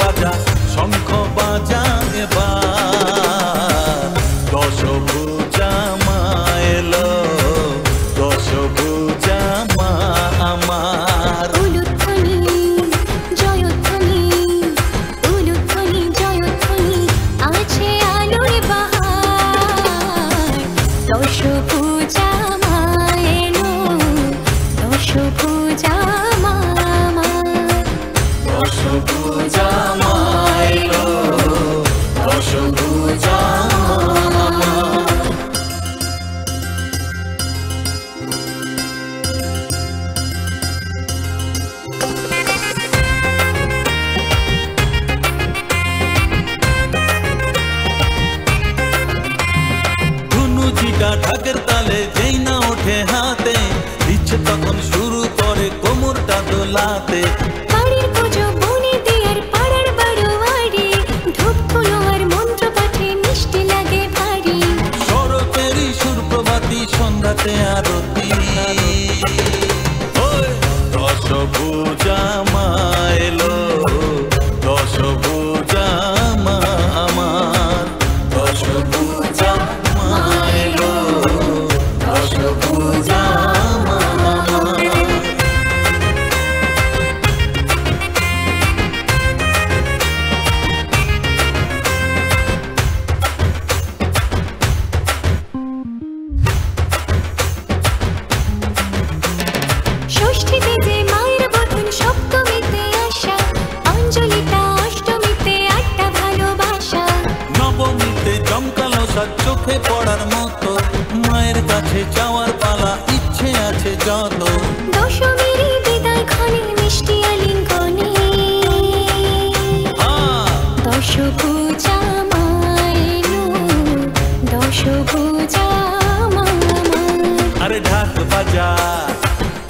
বাজা শঙ্খ বাজা এবার দশভুজা মা এলো দশভুজা মা আমার উলুধ্বনি জয়ধ্বনি উলুধ্বনি জয়ধ্বনি আছে আলোর বাহার দশভুজা মা এলো দশভুজা মা আমার দশভুজা মা এলো দশভুজা মা আমার ধুনুচিটা ঢাকের তালে যেই না ওঠে হাতে ইচ্ছে তখন শুরু করে কোমরটা দোলাতে বাড়ির পুজো বনে দিয়ার পাড়ার বারোয়ারি ধূপগুলো আর মন্ত্র পাঠে মিষ্টি লাগে ভারী শরতেরই সুরপ্রভাতী সন্ধ্যাতে আরতি ওই দশভুজা মা এলো দশভুজা মা আমার দশভুজা মা এলো দশভুজা মা আমার ষষ্ঠীতে যে মায়ের বদন সপ্তমীতে আসা অঞ্জলিটা অষ্টমীতে আটটা ভালোবাসা নবমীতে জমকালো সাজ চোখে পড়ার মতো মায়ের কাছে যাওয়ার পালা ইচ্ছে আছে যত দশমীর বিদায় ক্ষণে মিষ্টি আলিঙ্গনে দশভুজা মা এলো দশভুজা মা আমার আরে ঢাক বাজা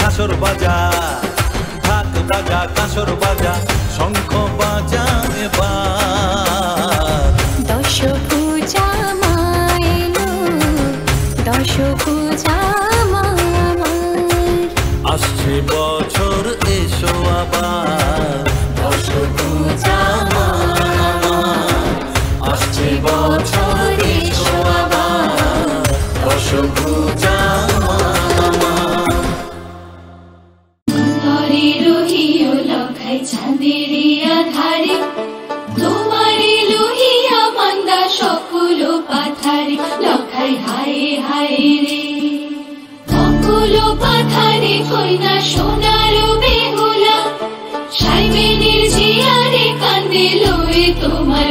কাঁসর বাজা ঢাক বাজা কাঁসর বাজা শঙ্খ বাজা এবার দশভুজা মা এলো দশভুজা মা আমার আসছে বছর এসো আবার দশভুজা মা আমার আসছে বছর এসো আবার দশভুজা মা আমার তরে রহিও লখাই চাঁদের আধারে তোমারে লোহিয়া মান্দা সকল পাথারে লখাই হায় হায় রে সকল পাথারে কইনা সোনার বেহুলা সাইবেনের জিয়ারে কান্দে লয়ে তোমার